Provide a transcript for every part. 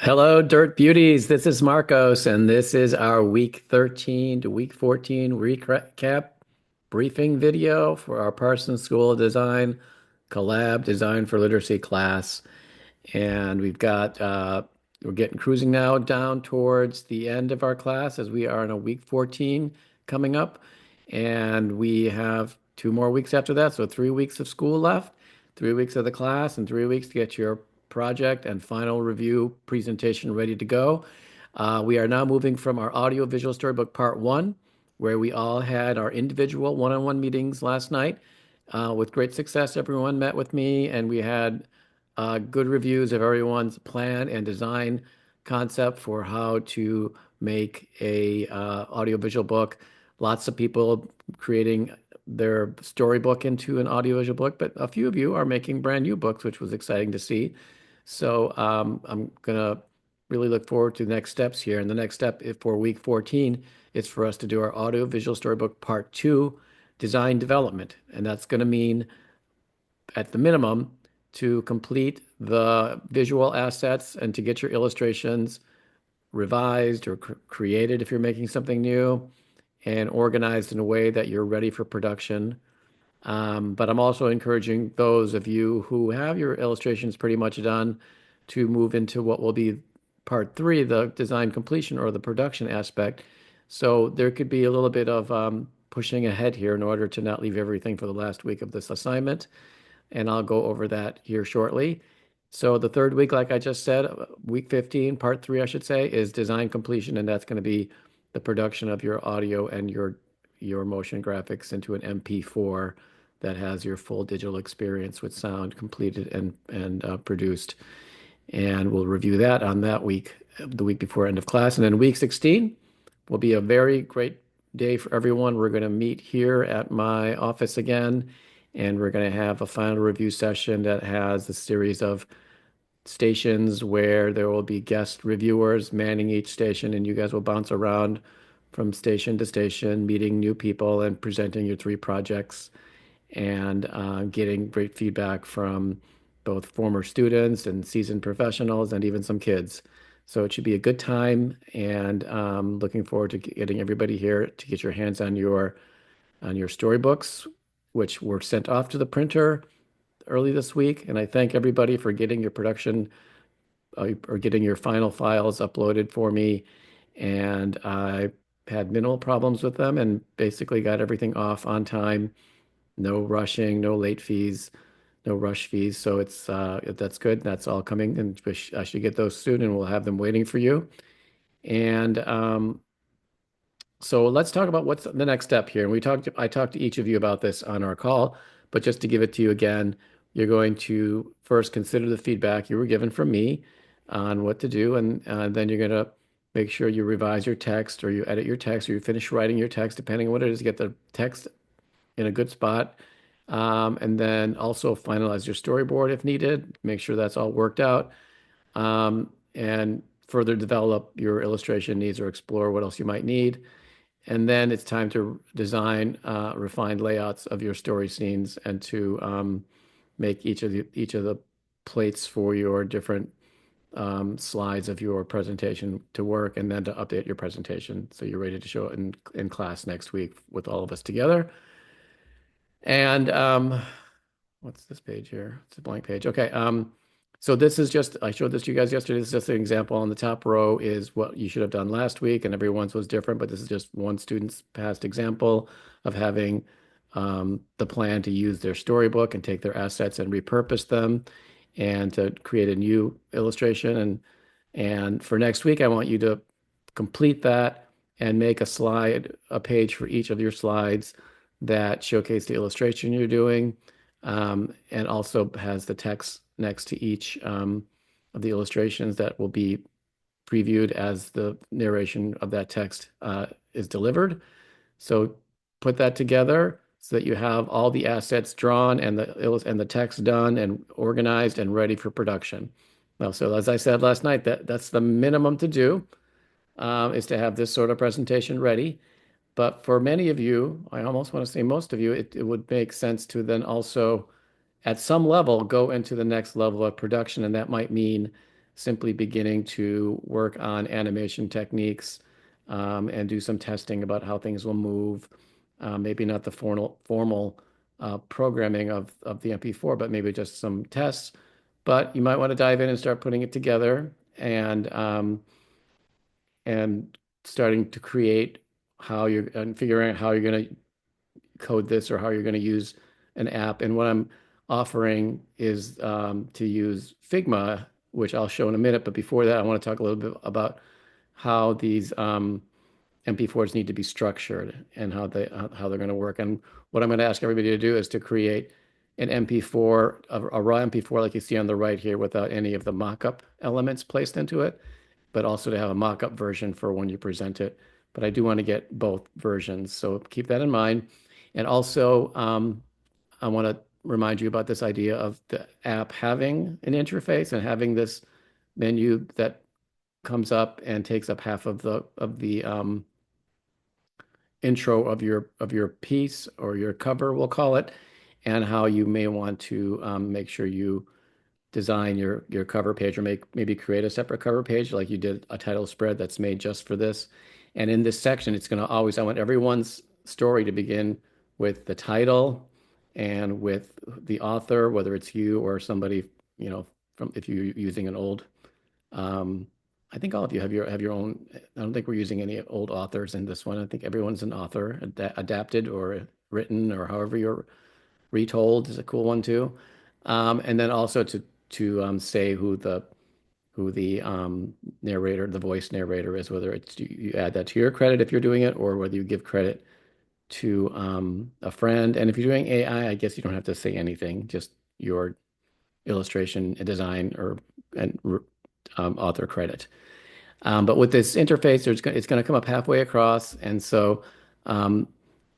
Hello, Dirt Beauties. This is Marcos, and this is our week 13 to week 14 recap briefing video for our Parsons School of Design Collab Design for Literacy class. And we're getting cruising now down towards the end of our class as we are in a week 14 coming up. And we have 2 more weeks after that. So 3 weeks of school left, 3 weeks of the class, and 3 weeks to get your project and final review presentation ready to go. We are now moving from our audio visual storybook part one, where we all had our individual one-on-one meetings last night. With great success, everyone met with me, and we had good reviews of everyone's plan and design concept for how to make a audiovisual book. Lots of people creating their storybook into an audiovisual book, but a few of you are making brand new books, which was exciting to see. So I'm gonna really look forward to the next steps here. And the next step for week 14 is for us to do our audiovisual storybook part two, design development. And that's gonna mean at the minimum to complete the visual assets and to get your illustrations revised or created if you're making something new and organized in a way that you're ready for production. But I'm also encouraging those of you who have your illustrations pretty much done to move into what will be part three, the design completion or the production aspect. So there could be a little bit of pushing ahead here in order to not leave everything for the last week of this assignment, and I'll go over that here shortly. So the third week, like I just said, week 15, part three, I should say, is design completion, and that's going to be the production of your audio and your motion graphics into an MP4 that has your full digital experience with sound completed and produced. And we'll review that on that week, the week before end of class. And then week 16 will be a very great day for everyone. We're going to meet here at my office again, and we're going to have a final review session that has a series of stations where there will be guest reviewers manning each station, and you guys will bounce around from station to station, meeting new people and presenting your three projects and getting great feedback from both former students and seasoned professionals and even some kids. So it should be a good time, and looking forward to getting everybody here to get your hands on your storybooks, which were sent off to the printer early this week. And I thank everybody for getting your production or getting your final files uploaded for me. And I had minimal problems with them and basically got everything off on time. No rushing, no late fees, no rush fees. So that's good. That's all coming, and I should get those soon, and we'll have them waiting for you. And so let's talk about what's the next step here. And I talked to each of you about this on our call, but just to give it to you again, you're going to first consider the feedback you were given from me on what to do, and then you're going to make sure you revise your text or you edit your text or you finish writing your text, depending on what it is, get the text in a good spot. And then also finalize your storyboard if needed, make sure that's all worked out, and further develop your illustration needs or explore what else you might need. And then it's time to design refined layouts of your story scenes and to make each of the plates for your different slides of your presentation to work, and then to update your presentation so you're ready to show it in class next week with all of us together. And what's this page here? It's a blank page. Okay. So this is just, I showed this to you guys yesterday. This is just an example. On the top row is what you should have done last week, and everyone's was different, but this is just one student's past example of having the plan to use their storybook and take their assets and repurpose them and to create a new illustration. And for next week, I want you to complete that and make a page for each of your slides that showcase the illustration you're doing, and also has the text next to each of the illustrations that will be previewed as the narration of that text is delivered. So put that together so that you have all the assets drawn and the text done and organized and ready for production. Well, so as I said last night, that's the minimum to do, is to have this sort of presentation ready. But for many of you, I almost want to say most of you, it would make sense to then also, at some level, go into the next level of production. And that might mean simply beginning to work on animation techniques and do some testing about how things will move. Maybe not the formal programming of the MP4, but maybe just some tests. But you might want to dive in and start putting it together and starting to create how you're and figuring out how you're going to code this or how you're going to use an app. And what I'm offering is to use Figma, which I'll show in a minute. But before that, I want to talk a little bit about how these MP4s need to be structured and how they're going to work. And what I'm going to ask everybody to do is to create an MP4, a raw MP4 like you see on the right here, without any of the mock-up elements placed into it, but also to have a mock-up version for when you present it. But I do want to get both versions, so keep that in mind. And also, I want to remind you about this idea of the app having an interface and having this menu that comes up and takes up half of the intro of your piece or your cover, we'll call it, and how you may want to make sure you design your cover page or maybe create a separate cover page like you did a title spread that's made just for this. And in this section, it's going to always, I want everyone's story to begin with the title and with the author, whether it's you or somebody, from if you're using an old I think all of you have your own. I don't think we're using any old authors in this one. I think everyone's an author, adapted or written or however you're retold is a cool one too. And then also to say who the narrator, the voice narrator is, whether it's you add that to your credit if you're doing it, or whether you give credit to a friend. And if you're doing AI, I guess you don't have to say anything, just your illustration, design, or and author credit. But with this interface, it's going to come up halfway across. And so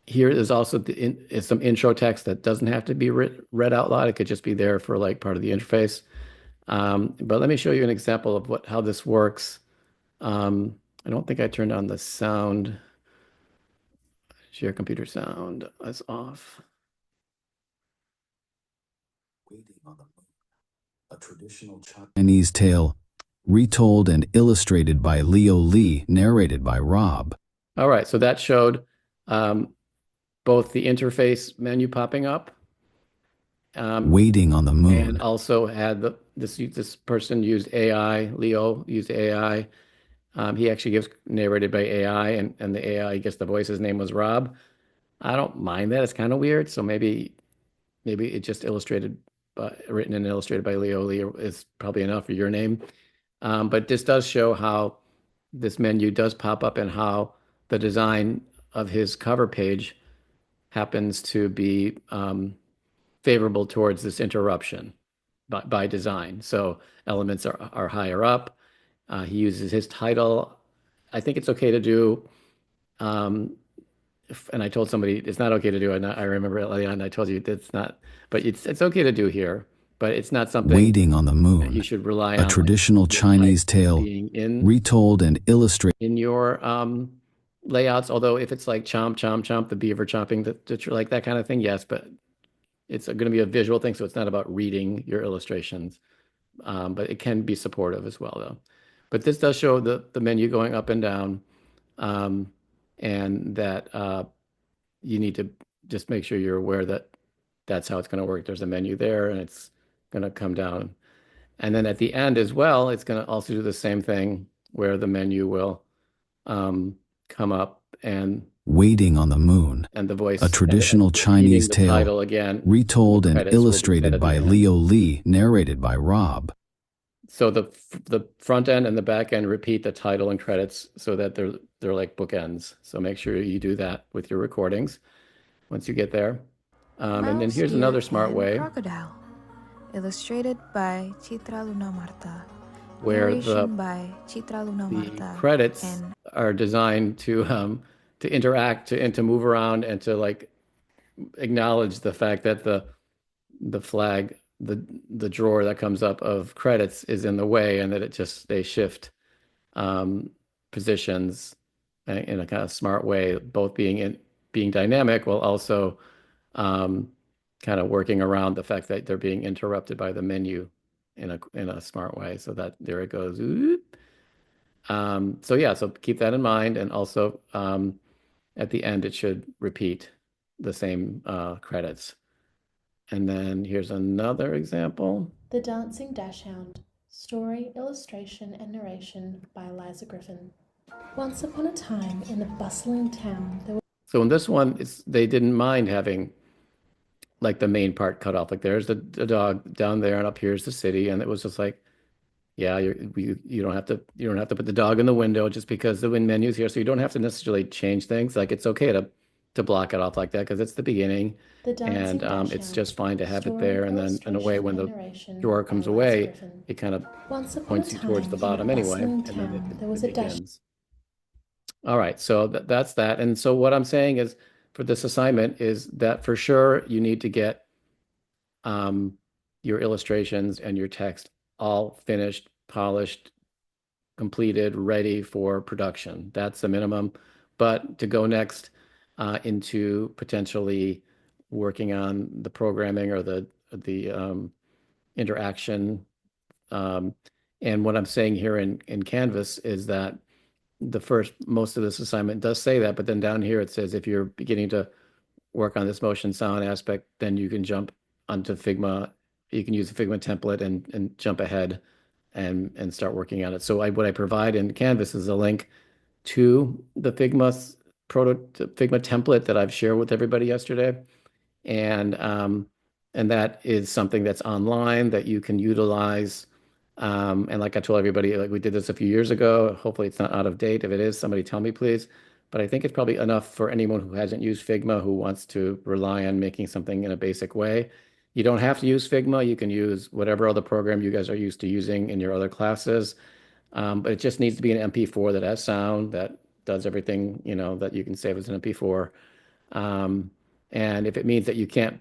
here is also is some intro text that doesn't have to be read out loud. It could just be there for like part of the interface. But let me show you an example of how this works. I don't think I turned on the sound. Share computer sound is off. Waiting on the Moon, a traditional Chinese tale, retold and illustrated by Leo Lee, narrated by Rob. All right, so that showed both the interface menu popping up. Waiting on the Moon. And also had this person used AI, Leo used AI. He actually gives narrated by AI, and the AI, I guess the voice's name was Rob. I don't mind that. It's kind of weird. So maybe it just written and illustrated by Leo Lee is probably enough for your name. But this does show how this menu does pop up and how the design of his cover page happens to be favorable towards this interruption by design. So elements are higher up. He uses his title. I think it's okay to do, and I told somebody it's not okay to do, and I remember early on I told you it's not, but it's okay to do here, but it's not something Waiting on the Moon, that you should rely on. A traditional Chinese tale, retold and illustrated in your layouts. Although if it's like chomp, chomp, chomp, the beaver chomping, like that kind of thing, yes, but it's going to be a visual thing, so it's not about reading your illustrations, but it can be supportive as well, though. But this does show the menu going up and down, and that you need to just make sure you're aware that that's how it's going to work. There's a menu there, and it's going to come down. And then at the end as well, it's going to also do the same thing where the menu will come up and Waiting on the Moon, and the voice, a traditional Chinese tale, again, retold and illustrated by Leo Lee, narrated by Rob. So the front end and the back end repeat the title and credits so that they're like bookends. So make sure you do that with your recordings once you get there. And then here's another smart way. Crocodile, illustrated by Chitra Luna Marta. Where the credits are designed to interact and to move around and to like acknowledge the fact that the flag, the drawer that comes up of credits is in the way, and that they shift positions in a kind of smart way, both being dynamic while also kind of working around the fact that they're being interrupted by the menu in a smart way. So that there it goes. Oop. So yeah, so keep that in mind. And also at the end, it should repeat the same credits. And then here's another example. The Dancing Dachshund. Story, illustration, and narration by Eliza Griffin. Once upon a time, in a bustling town, there was... So in this one, they didn't mind having like the main part cut off. Like there's the dog down there, and up here's the city, and it was just like, yeah, you don't have to put the dog in the window just because the win menu's here, so you don't have to necessarily change things. Like it's okay to block it off like that because it's the beginning, The Dancing and it's Dachshund. just fine to have it Story, there. And then in a way, illustration, when and the narration drawer by comes Eliza away, Griffin. it kind of Once upon a points you towards the time, in a bottom anyway, bustling and then town, there it was a dachshund. begins. All right, so that's that. And so what I'm saying is for this assignment is that for sure you need to get your illustrations and your text all finished, polished, completed, ready for production. That's the minimum. But to go next into potentially working on the programming or the interaction. Um, and what I'm saying here in Canvas is that most of this assignment does say that, but then down here it says if you're beginning to work on this motion sound aspect, then you can jump onto Figma. You can use the Figma template and jump ahead and start working on it. So what I provide in Canvas is a link to the Figma template that I've shared with everybody yesterday. And that is something that's online that you can utilize. And like I told everybody, like we did this a few years ago. Hopefully it's not out of date. If it is, somebody tell me, please. But I think it's probably enough for anyone who hasn't used Figma who wants to rely on making something in a basic way. You don't have to use Figma. You can use whatever other program you guys are used to using in your other classes. But it just needs to be an MP4 that has sound, that does everything, that you can save as an MP4. And if it means that you can't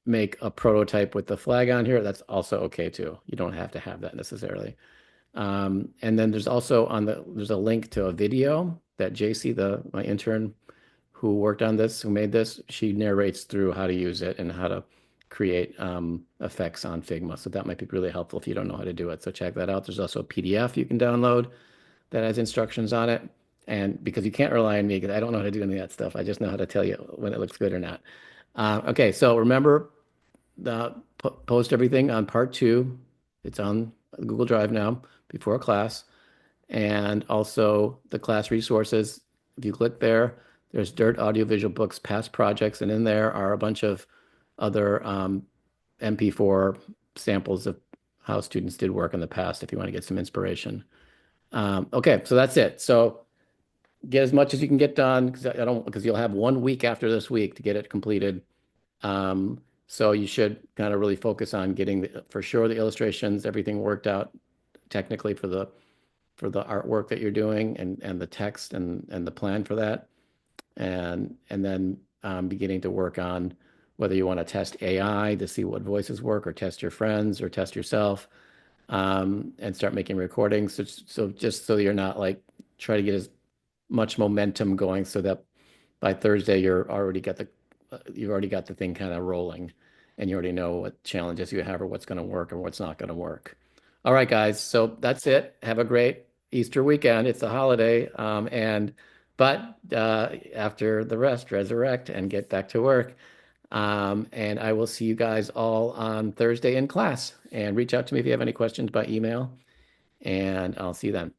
make a prototype with the flag on here, that's also okay too. You don't have to have that necessarily. And then there's also there's a link to a video that JC, my intern who worked on this, who made this, she narrates through how to use it and how to create effects on Figma. So that might be really helpful if you don't know how to do it. So check that out. There's also a PDF you can download that has instructions on it. And because you can't rely on me because I don't know how to do any of that stuff. I just know how to tell you when it looks good or not. Okay, so remember, post everything on part 2. It's on Google Drive now before class. And also the class resources. If you click there, there's Dirt Audiovisual Books past projects, and in there are a bunch of other MP4 samples of how students did work in the past if you want to get some inspiration. Okay, so that's it. So get as much as you can get done because you'll have 1 week after this week to get it completed. So you should kind of really focus on getting for sure the illustrations, everything worked out technically for the artwork that you're doing and the text and the plan for that. And then beginning to work on whether you want to test AI to see what voices work or test your friends or test yourself and start making recordings. So just so you're not like try to get as much momentum going so that by Thursday you've already got the thing kind of rolling and you already know what challenges you have or what's going to work or what's not going to work. All right, guys. So that's it. Have a great Easter weekend. It's a holiday. But after the rest, resurrect and get back to work. And I will see you guys all on Thursday in class. And reach out to me if you have any questions by email. And I'll see you then.